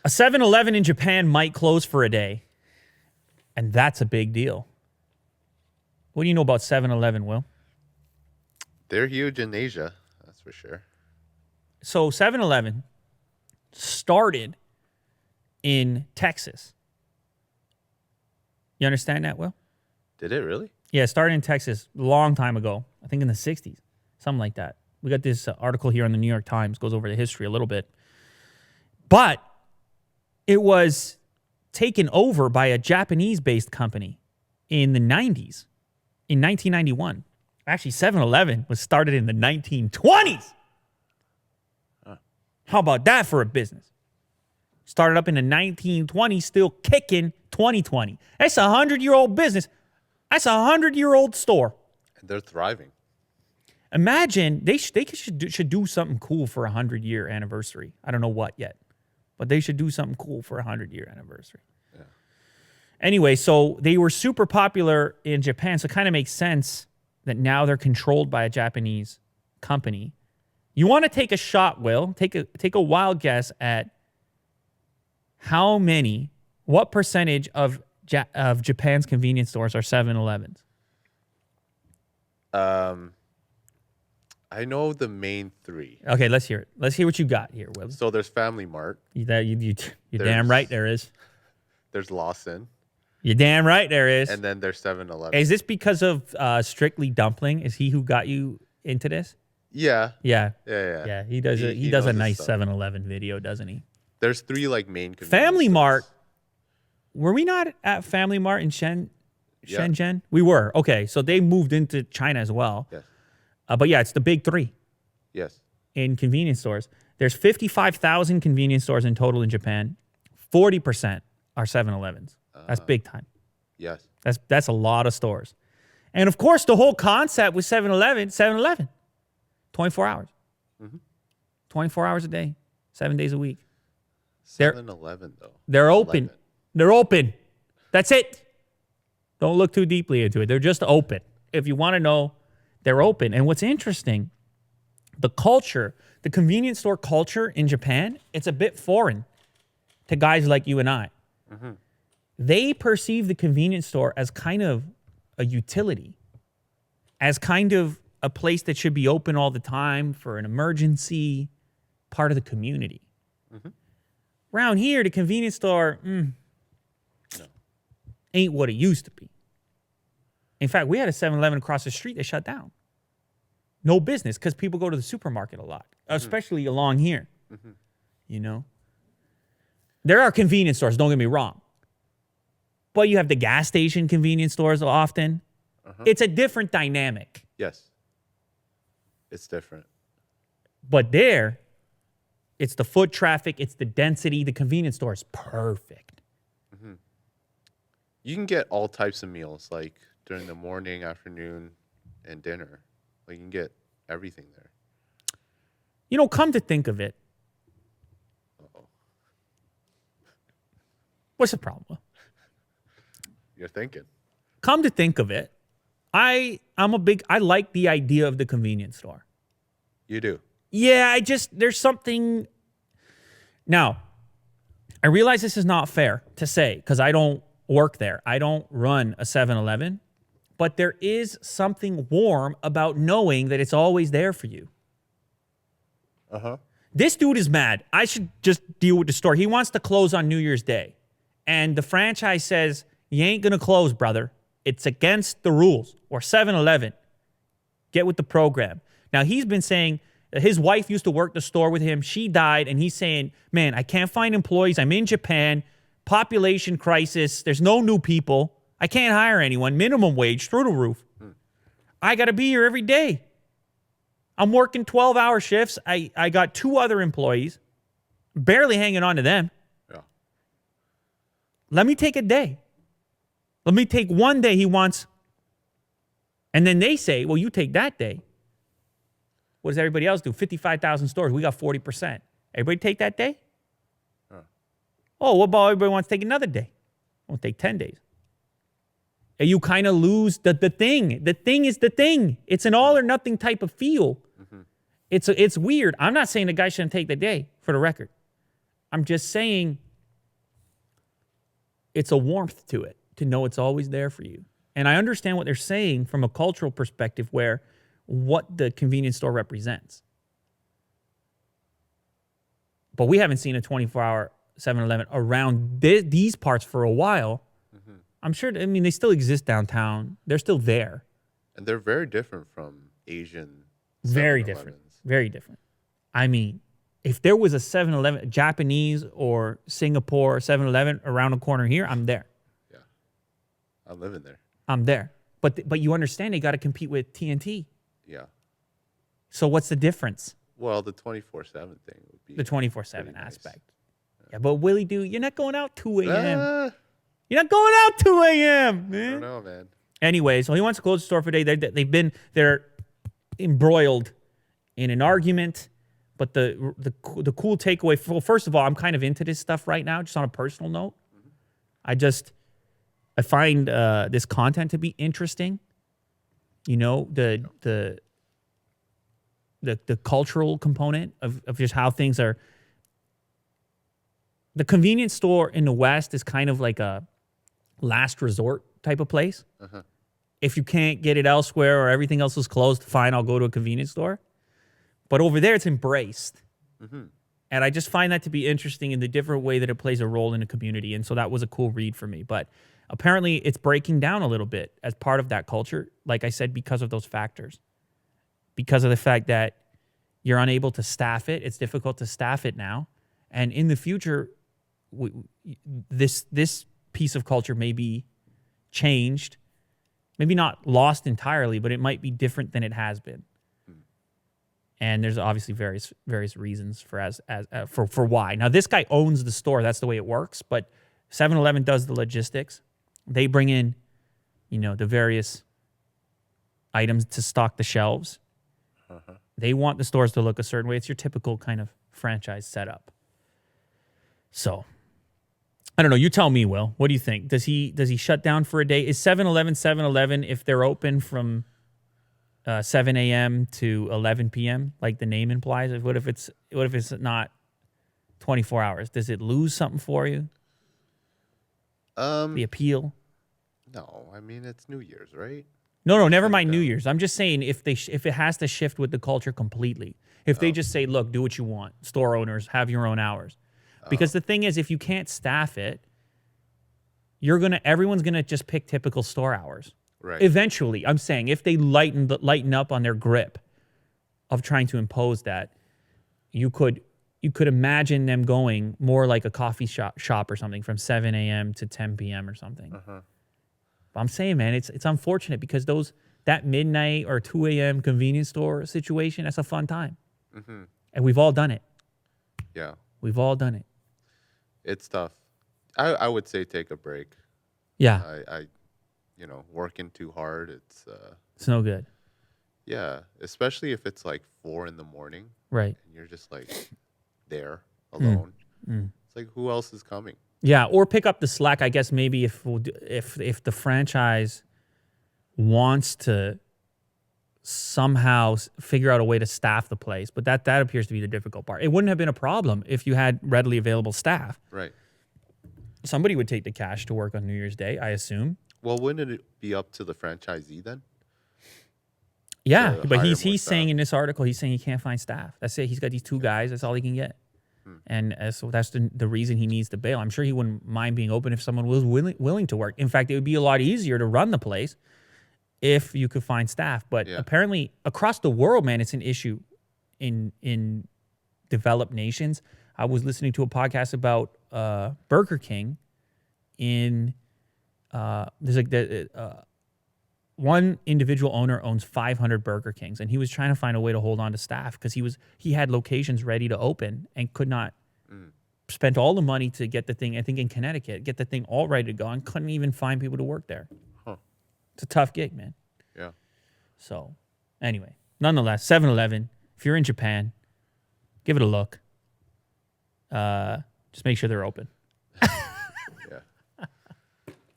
A 7-Eleven in Japan might close for a day, and that's a big deal. What do you know about 7-Eleven, Will? They're huge in Asia, that's for sure. So 7-Eleven started in Texas. You understand that, Will? Did it really? Yeah, it started in Texas a long time ago. I think in the 60s, something like that. We got this article here on the New York Times, goes over the history a little bit. But it was taken over by a Japanese-based company in the 90s, in 1991. Actually, 7-Eleven was started in the 1920s. How about that for a business? Started up in the 1920s, still kicking 2020. That's a 100-year-old business. That's a 100-year-old store. And they're thriving. Imagine they should do something cool for a 100-year anniversary. I don't know what yet, but they should do something cool for a 100-year anniversary. Yeah. Anyway, so they were super popular in Japan, so it kind of makes sense that now they're controlled by a Japanese company. You want to take a shot, Will? Take a wild guess at what percentage of Japan's convenience stores are 7-Elevens? I know the main three. Okay, let's hear it. Let's hear what you got here, Will. So there's Family Mart. You're damn right there is. There's Lawson. You're damn right there is. And then there's 7-Eleven. Is this because of Strictly Dumpling? Is he who got you into this? Yeah. Yeah. Yeah. He does He does a knows his nice stuff. 7-Eleven video, doesn't he? There's three like main convenience Family stores. Mart. Were we not at Family Mart in Shenzhen? We were. Okay, so they moved into China as well. Yes. But yeah, it's the big three Yes. in convenience stores. There's 55,000 convenience stores in total in Japan. 40% are 7-Elevens. That's big time. Yes. That's a lot of stores. And of course, the whole concept with 7-Eleven, 24 hours. 24 hours a day, 7 days a week. 7-Eleven though. They're open. 11. They're open. That's it. Don't look too deeply into it. They're just open. If you want to know, they're open. And what's interesting, the culture, the convenience store culture in Japan, it's a bit foreign to guys like you and I. They perceive the convenience store as kind of a utility, as kind of a place that should be open all the time for an emergency, part of the community. Around here, the convenience store ain't what it used to be. In fact, we had a 7-Eleven across the street that shut down. No business, because people go to the supermarket a lot, especially along here. You know? There are convenience stores, don't get me wrong. But you have the gas station convenience stores often. It's a different dynamic. Yes. It's different. But there, it's the foot traffic, it's the density. The convenience store is perfect. You can get all types of meals, like during the morning, afternoon, and dinner. Like you can get everything there. You know, come to think of it. What's the problem? You're thinking. Come to think of it, I like the idea of the convenience store. You do. Yeah, there's something. Now, I realize this is not fair to say because I don't work there. I don't run a 7-Eleven, but there is something warm about knowing that it's always there for you. This dude is mad. I should just deal with the store. He wants to close on New Year's Day. And the franchise says, you ain't going to close, brother. It's against the rules. Or 7-Eleven. Get with the program. Now, he's been saying his wife used to work the store with him. She died, and he's saying, man, I can't find employees. I'm in Japan. Population crisis. There's no new people. I can't hire anyone. Minimum wage through the roof. I got to be here every day. I'm working 12-hour shifts. I got 2 other employees. Barely hanging on to them. Yeah. Let me take a day. Let me take one day he wants. And then they say, well, you take that day. What does everybody else do? 55,000 stores. We got 40%. Everybody take that day? Oh, what about everybody wants to take another day? I'll take 10 days. And you kind of lose the thing. The thing is the thing. It's an all or nothing type of feel. It's weird. I'm not saying the guy shouldn't take the day, for the record. I'm just saying it's a warmth to it to know it's always there for you. And I understand what they're saying from a cultural perspective, where what the convenience store represents. But we haven't seen a 24-hour 7-Eleven around these parts for a while. Mm-hmm. I'm sure, I mean, they still exist downtown. They're still there. And they're very different from Asian. Very 7-Elevens. different. Very different. I mean, if there was a 7-Eleven, Japanese or Singapore 7-Eleven around the corner here, I'm there. Yeah. I'm living there. I'm there. But you understand they got to compete with TNT. Yeah. So what's the difference? Well, the 24/7 thing would be The 24/7 pretty nice. aspect. Yeah, but Willie, dude, you're not going out 2 a.m. I You're not going out 2 a.m., man. don't know, man. Anyway, so he wants to close the store for a day. They're embroiled in an argument. But the cool takeaway, well, first of all, I'm kind of into this stuff right now, just on a personal note. I find this content to be interesting. You know, the cultural component of just how things are. The convenience store in the West is kind of like a last resort type of place. Uh-huh. If you can't get it elsewhere or everything else is closed, fine, I'll go to a convenience store. But over there, it's embraced. Mm-hmm. And I just find that to be interesting in the different way that it plays a role in the community. And so that was a cool read for me. But apparently it's breaking down a little bit as part of that culture. Like I said, because of those factors. Because of the fact that you're unable to staff it. It's difficult to staff it now. And in the future, this piece of culture may be changed. Maybe not lost entirely, but it might be different than it has been. And there's obviously various reasons for why. Now, this guy owns the store. That's the way it works. But 7-Eleven does the logistics. They bring in, the various items to stock the shelves. Uh-huh. They want the stores to look a certain way. It's your typical kind of franchise setup. So, I don't know. You tell me, Will. What do you think? Does he shut down for a day? Is 7-Eleven 7-Eleven if they're open from 7 a.m. to 11 p.m. like the name implies? What if it's not 24 hours? Does it lose something for you? The appeal? No, I mean it's New Year's, right? No, never mind New Year's. I'm just saying if it has to shift with the culture completely. If they just say, look, do what you want. Store owners, have your own hours. Because the thing is, if you can't staff it, everyone's gonna just pick typical store hours. Right. Eventually, I'm saying if they lighten up on their grip of trying to impose that, you could imagine them going more like a coffee shop or something from 7 a.m. to 10 p.m. or something. Uh-huh. But I'm saying, man, it's unfortunate because that midnight or 2 a.m. convenience store situation, that's a fun time. Mm-hmm. And we've all done it. Yeah. We've all done it. It's tough. I would say take a break. Yeah, I working too hard. it's no good. Yeah, especially if it's like 4 a.m. Right. and you're just like there alone. Mm. It's like who else is coming? Yeah, or pick up the slack. I guess maybe if the franchise wants to somehow figure out a way to staff the place, but that appears to be the difficult part. It wouldn't have been a problem if you had readily available staff. Right. Somebody would take the cash to work on New Year's Day, I assume. Well, wouldn't it be up to the franchisee then? Yeah, To but hire he's more saying staff. in this article, he's saying he can't find staff. That's it. He's got these 2 guys. That's all he can get. And so that's the reason he needs to bail. I'm sure he wouldn't mind being open if someone was willing to work. In fact, it would be a lot easier to run the place if you could find staff. But apparently across the world, man, it's an issue in developed nations. I was listening to a podcast about Burger King there's one individual owner owns 500 Burger Kings, and he was trying to find a way to hold on to staff because he had locations ready to open and could not spent all the money to get the thing, I think in Connecticut, get the thing all ready to go and couldn't even find people to work there. Huh. It's a tough gig, man. Yeah. So anyway, nonetheless, 7-Eleven, if you're in Japan, give it a look. Just make sure they're open.